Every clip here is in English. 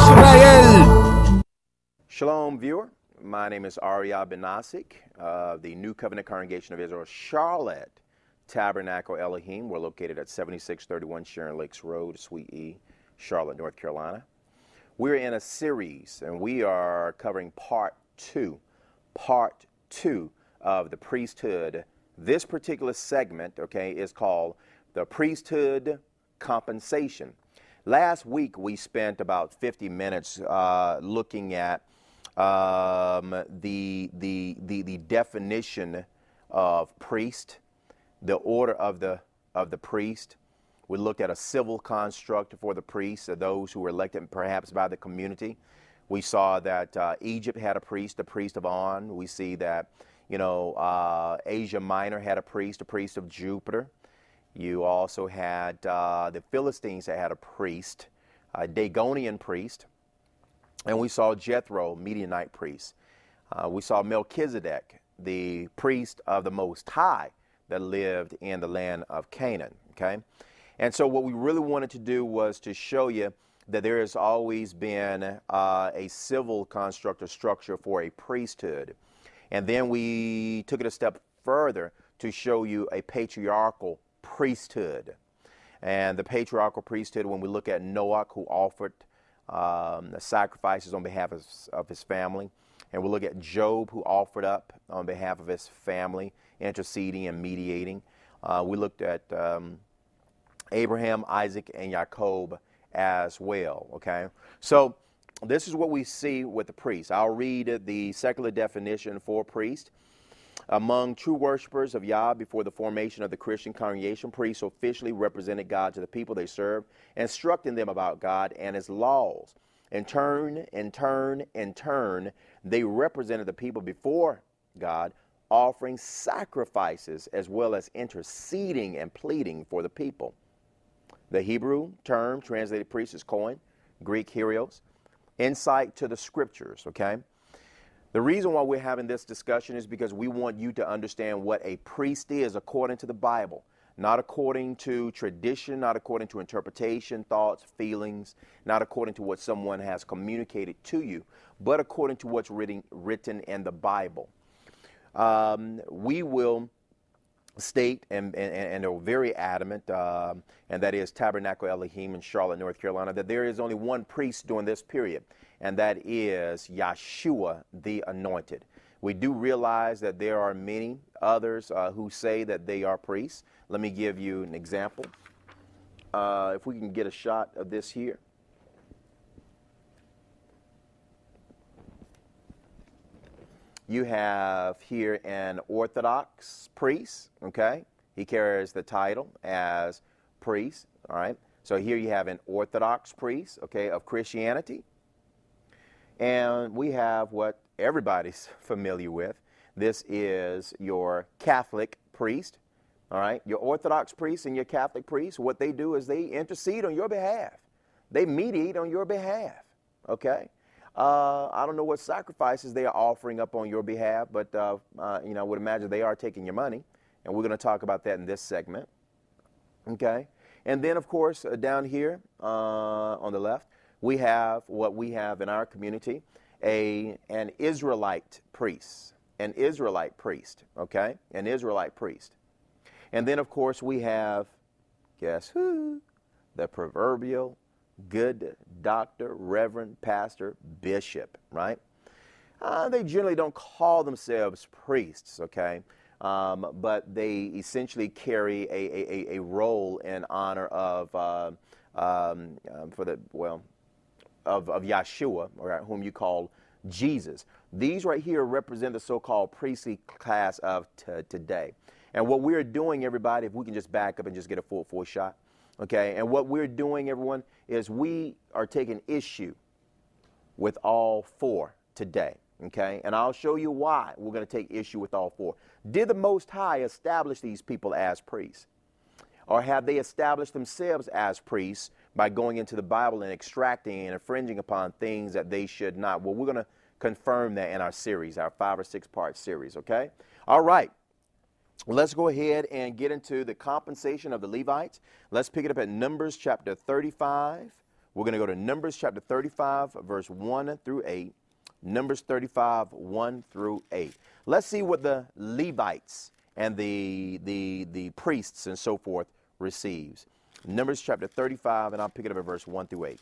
Israel. Shalom, viewer. My name is Arya Benasik of the New Covenant Congregation of Israel, Charlotte Tabernacle Elohim. We're located at 7631 Sharon Lakes Road, Suite E, Charlotte, North Carolina. We're in a series, and we are covering part two of the priesthood. This particular segment, okay, is called the priesthood compensation. Last week, we spent about 50 minutes looking at the definition of priest, the order of the priest. We looked at a civil construct for the priests, those who were elected perhaps by the community. We saw that Egypt had a priest, the priest of On. We see that, Asia Minor had a priest, the priest of Jupiter. You also had the Philistines that had a priest, a Dagonian priest. And we saw Jethro, Midianite priest. We saw Melchizedek, the priest of the Most High that lived in the land of Canaan, okay? And so what we really wanted to do was to show you that there has always been a civil construct or structure for a priesthood. And then we took it a step further to show you a patriarchal priesthood. And the patriarchal priesthood, when we look at Noah, who offered sacrifices on behalf of his family, and we'll look at Job, who offered up on behalf of his family, interceding and mediating. We looked at Abraham, Isaac, and Jacob as well, okay? So this is what we see with the priest. I'll read the secular definition for priest. Among true worshipers of Yah before the formation of the Christian congregation, priests officially represented God to the people they served, instructing them about God and his laws. In turn, they represented the people before God, offering sacrifices as well as interceding and pleading for the people. The Hebrew term translated priest is kohen, Greek hyrios, insight to the scriptures, okay? The reason why we're having this discussion is because we want you to understand what a priest is according to the Bible, not according to tradition, not according to interpretation, thoughts, feelings, not according to what someone has communicated to you, but according to what's written in the Bible. We will state and are very adamant, and that is Tabernacle Elohim in Charlotte, North Carolina, that there is only one priest during this period, and that is Yeshua the Anointed. We do realize that there are many others who say that they are priests. Let me give you an example. If we can get a shot of this here. You have here an Orthodox priest, okay? He carries the title as priest, all right? So here you have an Orthodox priest, okay, of Christianity. And we have what everybody's familiar with. This is your Catholic priest, all right? Your Orthodox priest and your Catholic priest, what they do is they intercede on your behalf. They mediate on your behalf, okay? I don't know what sacrifices they are offering up on your behalf, but, I would imagine they are taking your money, and we're going to talk about that in this segment, okay? And then, of course, down here on the left, we have what we have in our community, an Israelite priest, okay? An Israelite priest. And then, of course, we have, guess who? The proverbial good doctor, reverend, pastor, bishop, right? They generally don't call themselves priests, okay? But they essentially carry a role in honor of Yeshua, or whom you call Jesus. These right here represent the so-called priestly class of today. And what we're doing, everybody, if we can just back up and just get a full shot, okay? And what we're doing, everyone, is we are taking issue with all four today, okay? And I'll show you why we're going to take issue with all four. Did the Most High establish these people as priests? Or have they established themselves as priests by going into the Bible and extracting and infringing upon things that they should not? Well, we're going to confirm that in our series, our 5 or 6 part series, okay? All right. Let's go ahead and get into the compensation of the Levites. Let's pick it up at Numbers chapter 35. We're going to go to Numbers chapter 35, verse 1 through 8. Numbers 35, 1 through 8. Let's see what the Levites and the priests and so forth receives. Numbers chapter 35, and I'll pick it up at verse 1 through 8.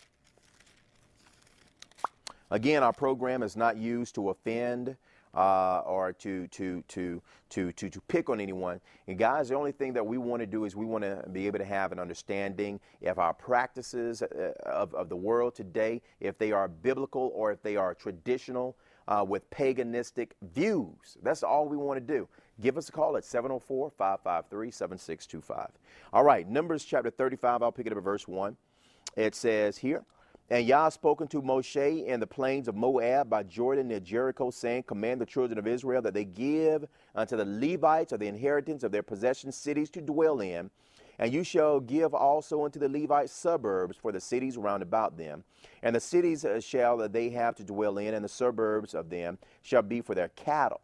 Again, our program is not used to offend or to pick on anyone. And guys, the only thing that we want to do is we want to be able to have an understanding if our practices of the world today, if they are biblical or if they are traditional with paganistic views. That's all we want to do. Give us a call at 704-553-7625. All right, Numbers chapter 35, I'll pick it up at verse 1. It says here, "And Yah spoken to Moshe in the plains of Moab by Jordan near Jericho, saying, Command the children of Israel that they give unto the Levites of the inheritance of their possession cities to dwell in. And you shall give also unto the Levites suburbs for the cities round about them. And the cities shall that they have to dwell in, and the suburbs of them shall be for their cattle."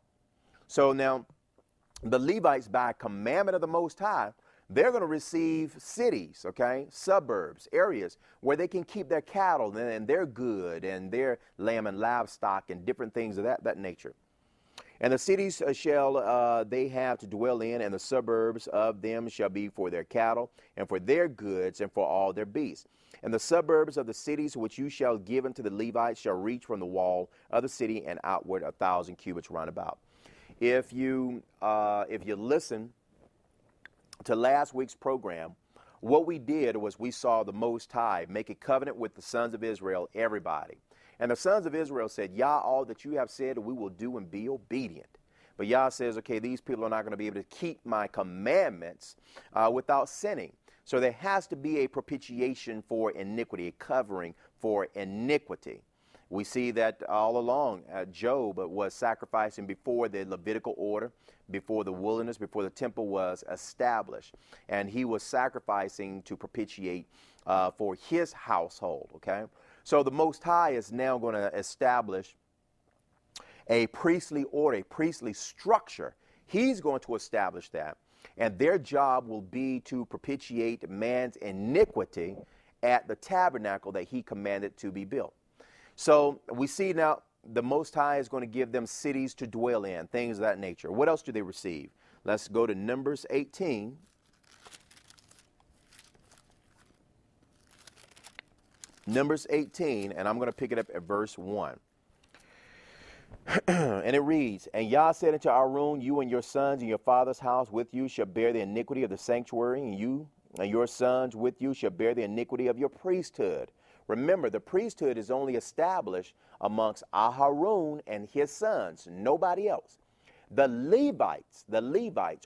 So now, the Levites, by commandment of the Most High, they're going to receive cities, okay, suburbs, areas where they can keep their cattle and their good and their lamb and livestock and different things of that nature. "And the cities shall they have to dwell in, and the suburbs of them shall be for their cattle and for their goods and for all their beasts. And the suburbs of the cities which you shall give unto the Levites shall reach from the wall of the city and outward 1,000 cubits round about." If you listen to last week's program, what we did was we saw the Most High make a covenant with the sons of Israel, everybody. And the sons of Israel said, "Yah, all that you have said we will do and be obedient." But Yah says, okay, these people are not going to be able to keep my commandments without sinning. So there has to be a propitiation for iniquity, a covering for iniquity. We see that all along. Job was sacrificing before the Levitical order, before the wilderness, before the temple was established. And he was sacrificing to propitiate for his household, okay? So the Most High is now going to establish a priestly order, a priestly structure. He's going to establish that. And their job will be to propitiate man's iniquity at the tabernacle that he commanded to be built. So we see now the Most High is going to give them cities to dwell in, things of that nature. What else do they receive? Let's go to Numbers 18. Numbers 18, and I'm going to pick it up at verse 1. And it reads, "And Yah said unto Aaron, You and your sons and your father's house with you shall bear the iniquity of the sanctuary, and you and your sons with you shall bear the iniquity of your priesthood." Remember, the priesthood is only established amongst Aharon and his sons, nobody else. The Levites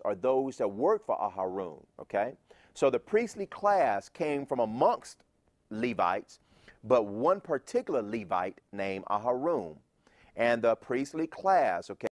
are those that work for Aharon, okay? So the priestly class came from amongst Levites, but one particular Levite named Aharon. And the priestly class, okay,